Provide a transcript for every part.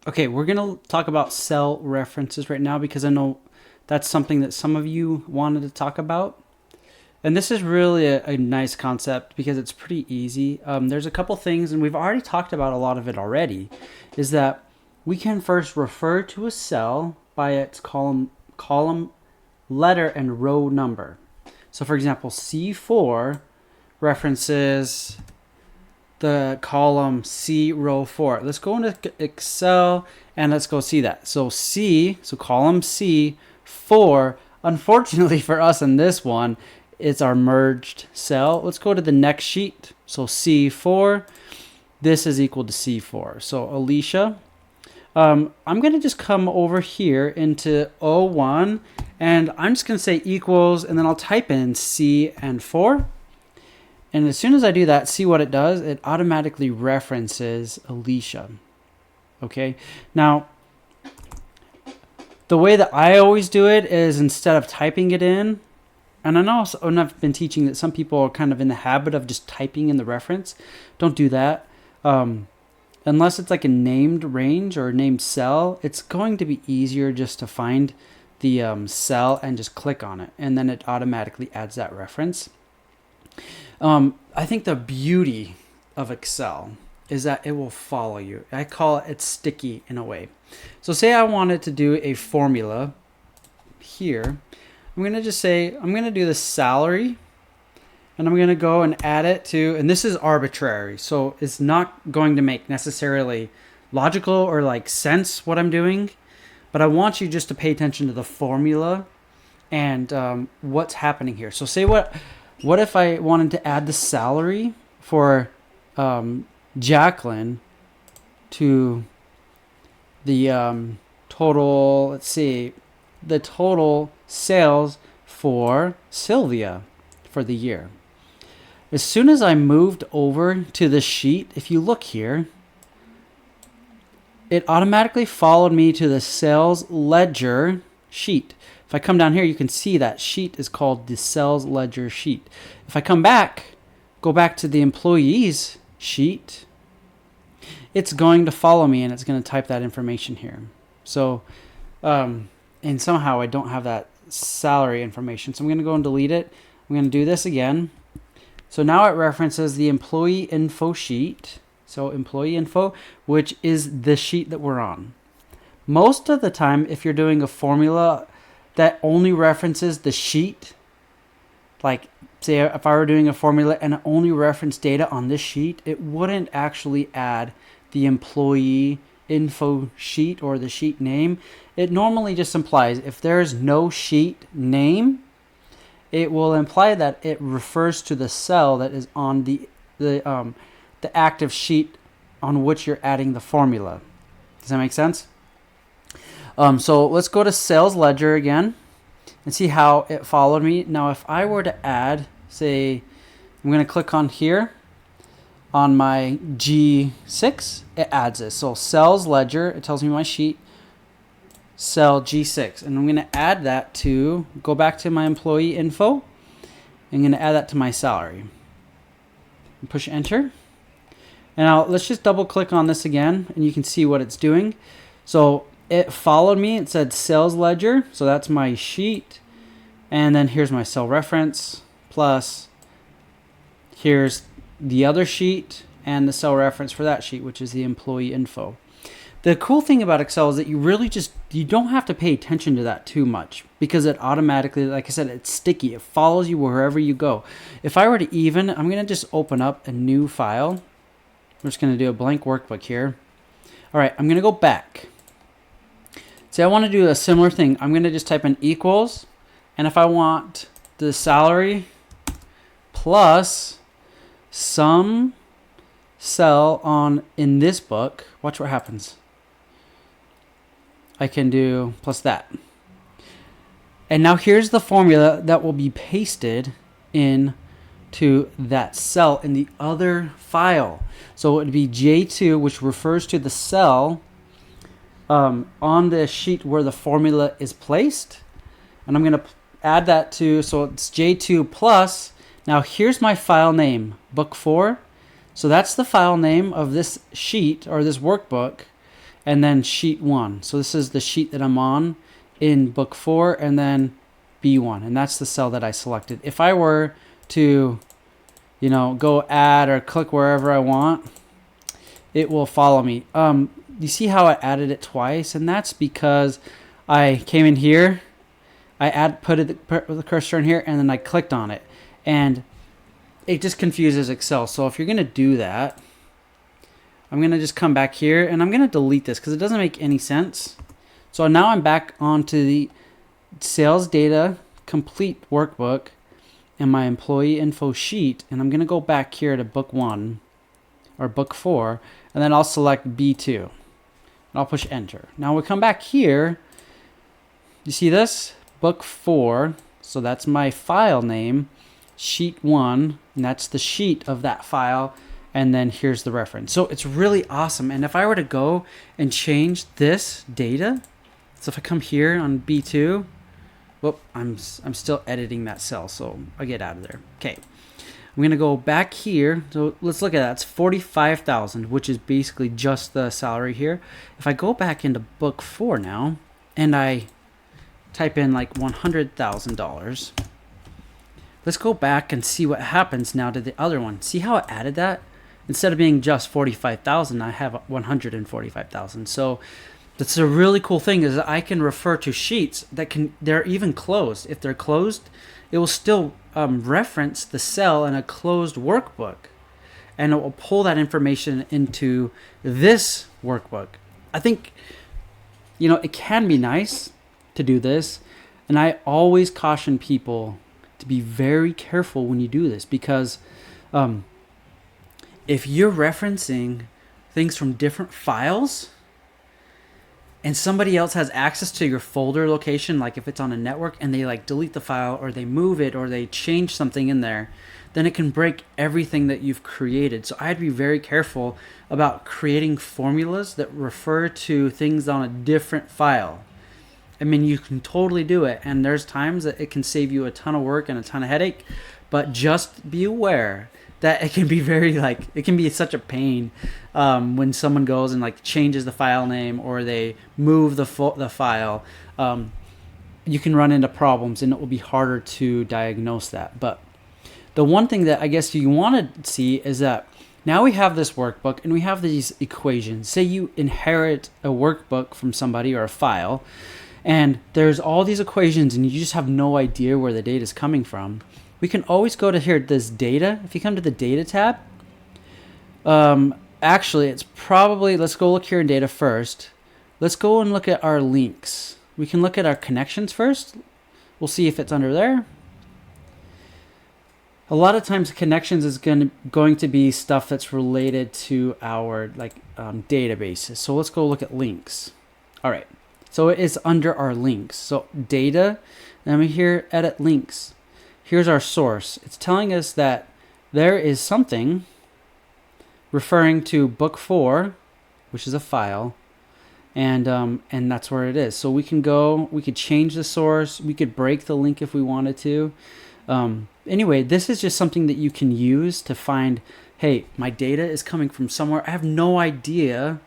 Okay, we're going to talk about cell references right now because I know that's something that some of you wanted to talk about. And this is really a nice concept because it's pretty easy. There's a couple things, and we've already talked about a lot of it already, is that we can first refer to a cell by its column letter and row number. So for example, C4 references the column C row 4. Let's go into Excel and let's go see that. So column C 4, unfortunately for us in this one, it's our merged cell. Let's go to the next sheet. So C4, this is equal to C4. So Alicia, I'm going to just come over here into O1 and I'm just going to say equals and then I'll type in C and 4. And as soon as I do that, see what it does? It automatically references Alicia. Okay. Now, the way that I always do it is instead of typing it in, and I know and I've been teaching that some people are kind of in the habit of just typing in the reference. Don't do that. Unless it's like a named range or a named cell, it's going to be easier just to find the cell and just click on it. And then it automatically adds that reference. I think the beauty of Excel is that it will follow you. I call it sticky in a way. So say I wanted to do a formula here. I'm going to just say, I'm going to do the salary and I'm going to go and add it to, and this is arbitrary. So it's not going to make necessarily logical or like sense what I'm doing, but I want you just to pay attention to the formula and what's happening here. So say what if I wanted to add the salary for Jacqueline to the total, let's see, the total sales for Sylvia for the year. As soon as I moved over to the sheet, if you look here, it automatically followed me to the sales ledger sheet. If I come down here, you can see that sheet is called the sales ledger sheet. If I come back, go back to the employees sheet, it's going to follow me and it's going to type that information here. So, and somehow I don't have that salary information. So I'm going to go and delete it. I'm going to do this again. So now it references the employee info sheet. So employee info, which is the sheet that we're on. Most of the time, if you're doing a formula that only references the sheet, like say if I were doing a formula and it only referenced data on this sheet, it wouldn't actually add the employee info sheet or the sheet name. It normally just implies if there's no sheet name, it will imply that it refers to the cell that is on the active sheet on which you're adding the formula. Does that make sense? So let's go to sales ledger again and see how it followed me. Now, if I were to add, say, I'm going to click on here on my G6, it adds this. So sales ledger, it tells me my sheet, cell G6. And I'm going to add that to, go back to my employee info. I'm going to add that to my salary. And push enter. And now let's just double click on this again and you can see what it's doing. So it followed me. It said sales ledger. So that's my sheet. And then here's my cell reference plus here's the other sheet and the cell reference for that sheet, which is the employee info. The cool thing about Excel is that you don't have to pay attention to that too much because it automatically, like I said, it's sticky. It follows you wherever you go. If I were to even, I'm going to just open up a new file. We're just going to do a blank workbook here. All right, I'm going to go back. Say I want to do a similar thing. I'm going to just type in equals. And if I want the salary plus some cell on in this book, watch what happens. I can do plus that. And now here's the formula that will be pasted in to that cell in the other file. So it would be J2, which refers to the cell on the sheet where the formula is placed. And I'm going to add that to, so it's J2 plus. Now here's my file name, book 4. So that's the file name of this sheet or this workbook. and then sheet 1. So this is the sheet that I'm on in book 4, and then B1, and that's the cell that I selected. If I were to, go add or click wherever I want, it will follow me. You see how I added it twice? And that's because I came in here, put the cursor in here, and then I clicked on it, and it just confuses Excel. So if you're going to do that, I'm going to just come back here, and I'm going to delete this because it doesn't make any sense. So now I'm back onto the sales data complete workbook and my employee info sheet, and I'm going to go back here to book 1 or book 4, and then I'll select B2 and I'll push enter. Now we come back here, you see this book 4, so that's my file name, sheet 1, and that's the sheet of that file, and then here's the reference. So it's really awesome. And if I were to go and change this data, so if I come here on B2, well, I'm still editing that cell, so I'll get out of there. Okay, I'm gonna go back here. So let's look at that. It's 45,000, which is basically just the salary here. If I go back into book 4 now, and I type in like $100,000, let's go back and see what happens now to the other one. See how I added that? Instead of being just 45,000, I have 145,000. So that's a really cool thing, is that I can refer to sheets they're even closed. If they're closed, it will still reference the cell in a closed workbook, and it will pull that information into this workbook. I think, it can be nice to do this, and I always caution people to be very careful when you do this, because if you're referencing things from different files and somebody else has access to your folder location, like if it's on a network and they delete the file or they move it or they change something in there, then it can break everything that you've created. So I'd be very careful about creating formulas that refer to things on a different file. I mean, you can totally do it, and there's times that it can save you a ton of work and a ton of headache, but just be aware that it can be it can be such a pain when someone goes and changes the file name or they move the file. You can run into problems, and it will be harder to diagnose that. But the one thing that I guess you want to see is that now we have this workbook and we have these equations. Say you inherit a workbook from somebody or a file, and there's all these equations and you just have no idea where the data is coming from. We can always go to here, this data. If you come to the data tab, actually it's probably, let's go look here in data first. Let's go and look at our links. We can look at our connections first. We'll see if it's under there. A lot of times connections is going to be stuff that's related to our databases. So let's go look at links. All right. So it is under our links. So data, and I'm here, edit links. Here's our source. It's telling us that there is something referring to book 4, which is a file, and that's where it is. So we could change the source, we could break the link if we wanted to. Anyway, this is just something that you can use to find, hey, my data is coming from somewhere. I have no idea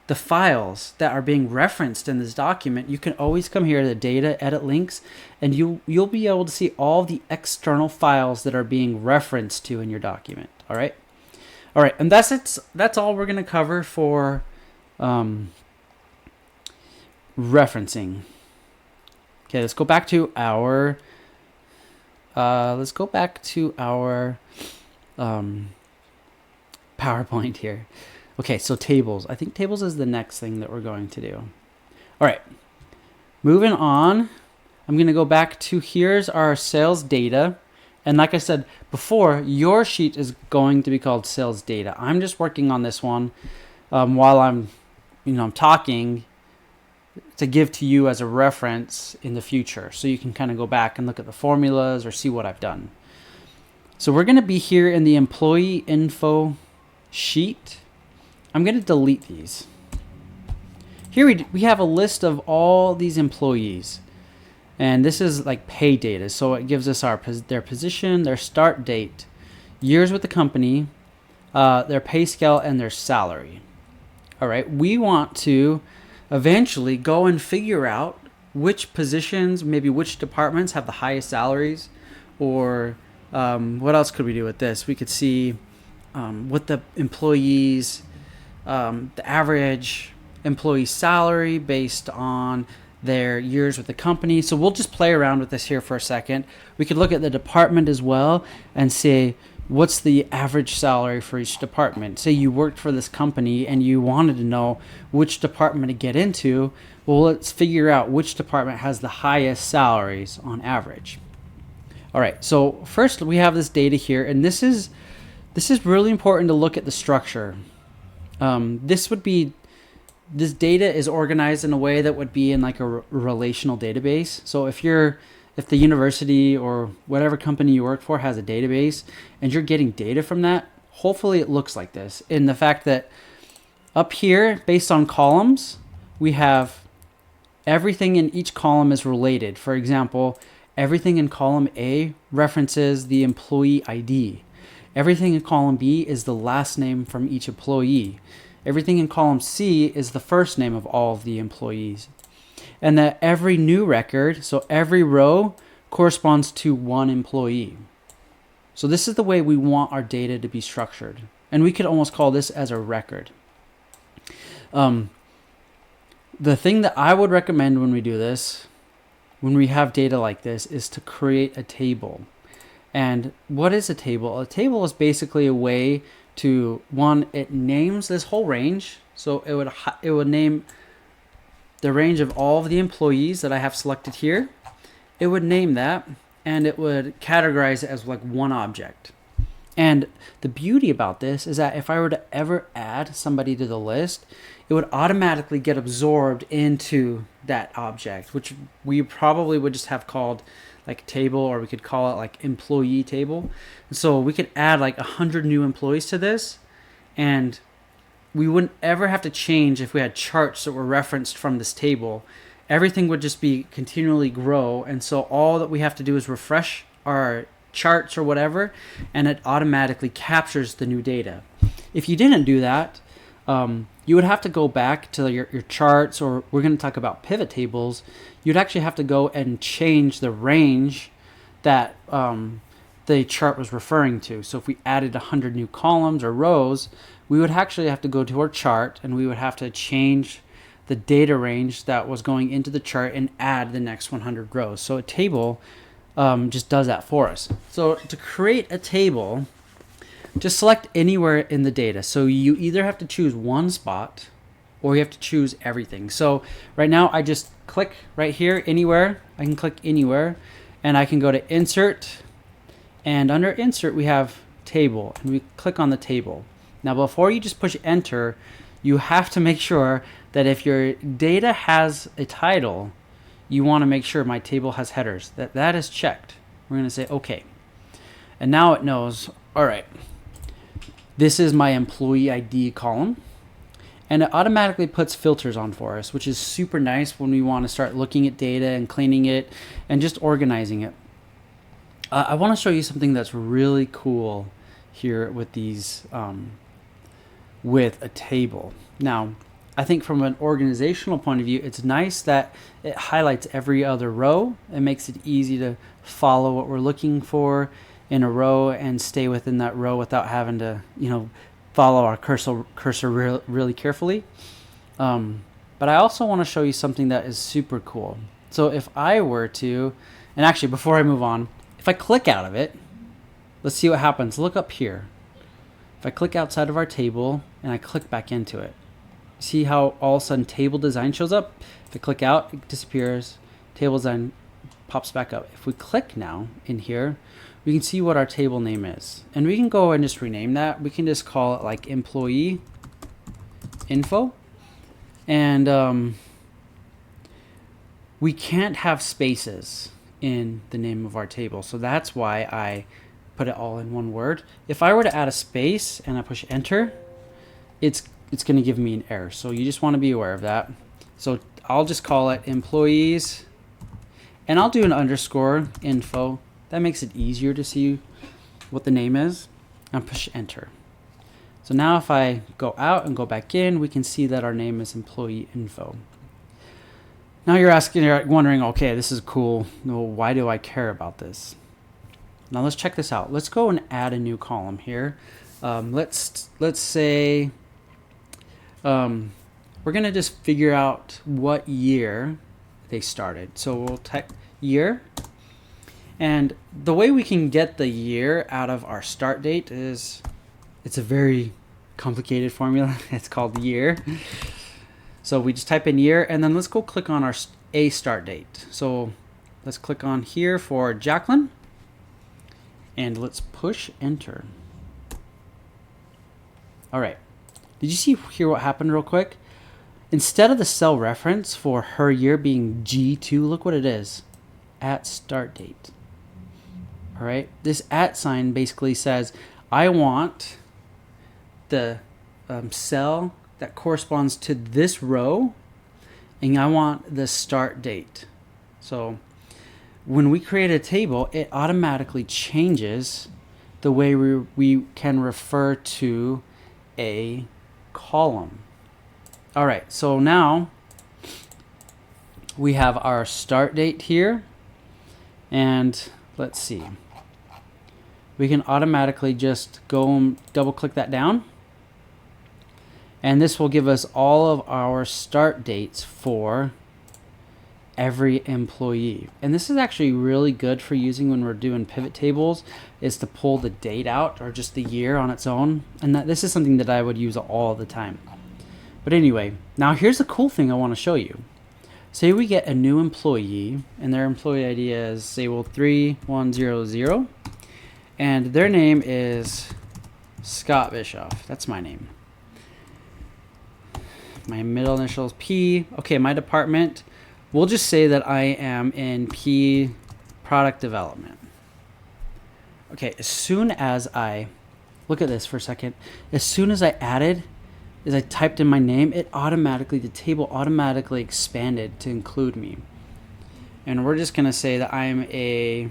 the files that are being referenced in this document. You can always come here to data, edit links, and you'll be able to see all the external files that are being referenced to in your document. All right, and that's it. That's all we're going to cover for referencing. Okay, let's go back to our PowerPoint here. Okay, so tables. I think tables is the next thing that we're going to do. All right, moving on. I'm going to go back to here's our sales data. And like I said before, your sheet is going to be called sales data. I'm just working on this one while I'm talking to give to you as a reference in the future. So you can kind of go back and look at the formulas or see what I've done. So we're going to be here in the employee info sheet. I'm going to delete these. Here we have a list of all these employees, and this is pay data. So it gives us their position, their start date, years with the company, their pay scale, and their salary. All right, we want to eventually go and figure out which positions, maybe which departments have the highest salaries, or what else could we do with this? We could see what the employees, the average employee salary based on their years with the company. So we'll just play around with this here for a second. We could look at the department as well and say, what's the average salary for each department? Say you worked for this company and you wanted to know which department to get into. Well, let's figure out which department has the highest salaries on average. All right, so first we have this data here, and this is really important to look at the structure. This data is organized in a way that would be in like a relational database. So if the university or whatever company you work for has a database and you're getting data from that, hopefully it looks like this. In the fact that up here, based on columns, we have everything in each column is related. For example, everything in column A references the employee ID. Everything in column B is the last name from each employee. Everything in column C is the first name of all of the employees. And that every new record, so every row, corresponds to one employee. So this is the way we want our data to be structured. And we could almost call this as a record. The thing that I would recommend when we do this, when we have data like this, is to create a table. And what is a table? A table is basically a way to, one, it names this whole range. So it would name the range of all of the employees that I have selected here. It would name that, and it would categorize it as like one object. And the beauty about this is that if I were to ever add somebody to the list, it would automatically get absorbed into that object, which we probably would just have called like table, or we could call it like employee table. And so we could add like 100 new employees to this, and we wouldn't ever have to change if we had charts that were referenced from this table. Everything would just be continually grow, and so all that we have to do is refresh our charts or whatever, and it automatically captures the new data. If you didn't do that, you would have to go back to your charts, or we're going to talk about pivot tables. You'd actually have to go and change the range that the chart was referring to. So if we added 100 new columns or rows, we would actually have to go to our chart, and we would have to change the data range that was going into the chart and add the next 100 rows. So a table just does that for us. So to create a table, just select anywhere in the data. So you either have to choose one spot or you have to choose everything. So right now I just click right here, anywhere. I can click anywhere, and I can go to insert, and under insert we have table, and we click on the table. Now before you just push enter, you have to make sure that if your data has a title, you want to make sure my table has headers, that is checked. We're going to say okay. And now it knows, all right, this is my employee ID column, and it automatically puts filters on for us, which is super nice when we want to start looking at data and cleaning it and just organizing it. I want to show you something that's really cool here with these, with a table. Now, I think from an organizational point of view, it's nice that it highlights every other row. It makes it easy to follow what we're looking for in a row and stay within that row without having to, follow our cursor really carefully. But I also want to show you something that is super cool. So if I were to, and actually before I move on, if I click out of it, let's see what happens. Look up here. If I click outside of our table and I click back into it, see how all of a sudden table design shows up? If I click out, it disappears. Table design pops back up. If we click now in here, we can see what our table name is. And we can go and just rename that. We can just call it like employee info. And we can't have spaces in the name of our table. So that's why I put it all in one word. If I were to add a space and I push enter, it's going to give me an error. So you just want to be aware of that. So I'll just call it employees, and I'll do an underscore info. That makes it easier to see what the name is, and push enter. So now if I go out and go back in, we can see that our name is employee info. Now you're wondering, okay, this is cool. Well, why do I care about this? Now let's check this out. Let's go and add a new column here. Let's say we're gonna just figure out what year they started. So we'll type year, and the way we can get the year out of our start date is, it's a very complicated formula. It's called year. So we just type in year, and then let's go click on our a start date. So let's click on here for Jacqueline, and let's push enter. All right. Did you hear what happened real quick? Instead of the cell reference for her year being G2, look what it is, at start date. All right. This at sign basically says, I want the cell that corresponds to this row, and I want the start date. So when we create a table, it automatically changes the way we can refer to a column. All right, so now we have our start date here, and let's see. We can automatically just go and double click that down, and this will give us all of our start dates for every employee. And this is actually really good for using when we're doing pivot tables, is to pull the date out or just the year on its own. And this is something that I would use all the time. But anyway, now here's the cool thing I want to show you. Say we get a new employee, and their employee ID is, say, 3100, and their name is Scott Bischoff. That's my name. My middle initial is P. Okay, my department, we'll just say that I am in P, product development. Okay, as soon as I, look at this for a second, as soon as I typed in my name, the table automatically expanded to include me. And we're just gonna say that I'm a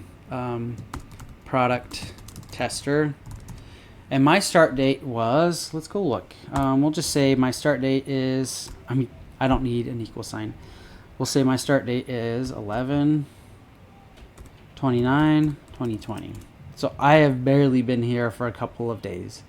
product tester. And my start date was, let's go look. We'll just say my start date is, I don't need an equal sign. We'll say my start date is 11/29/2020. So I have barely been here for a couple of days.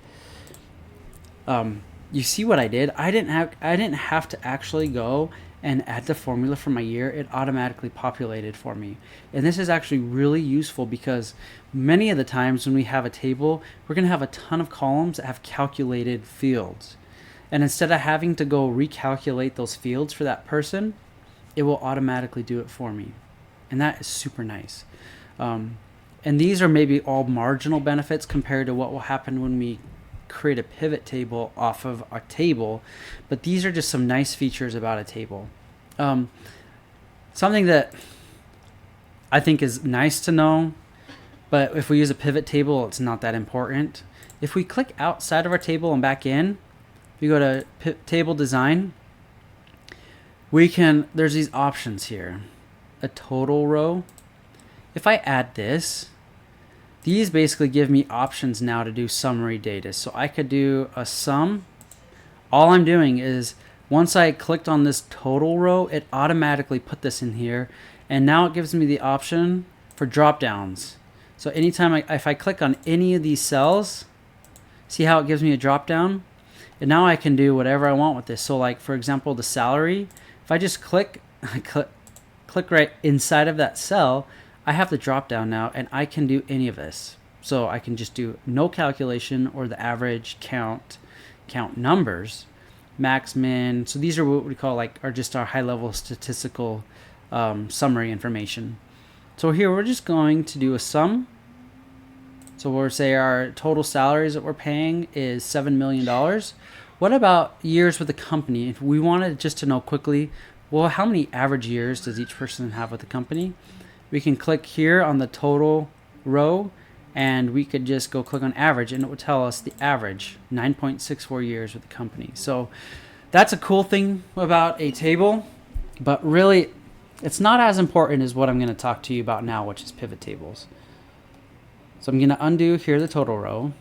You see what I did? I didn't have to actually go and add the formula for my year. It automatically populated for me. And this is actually really useful because many of the times when we have a table, we're going to have a ton of columns that have calculated fields. And instead of having to go recalculate those fields for that person, it will automatically do it for me. And that is super nice. And these are maybe all marginal benefits compared to what will happen when we create a pivot table off of a table, but these are just some nice features about a table. Something that I think is nice to know, but if we use a pivot table, it's not that important. If we click outside of our table and back in, we go to table design, there's these options here. A total row. If I add this, these basically give me options now to do summary data. So I could do a sum. All I'm doing is, once I clicked on this total row, it automatically put this in here. And now it gives me the option for drop downs. So anytime if I click on any of these cells, see how it gives me a drop down? And now I can do whatever I want with this. So like, for example, the salary, if I just click right inside of that cell, I have the drop down now, and I can do any of this. So I can just do no calculation, or the average, count numbers, max, min. So these are what we call are just our high level statistical summary information. So here we're just going to do a sum. So we'll say our total salaries that we're paying is $7 million. What about years with the company? If we wanted just to know quickly, well, how many average years does each person have with the company? We can click here on the total row, and we could just go click on average, and it will tell us the average, 9.64 years with the company. So that's a cool thing about a table, but really it's not as important as what I'm going to talk to you about now, which is pivot tables. So I'm going to undo here the total row,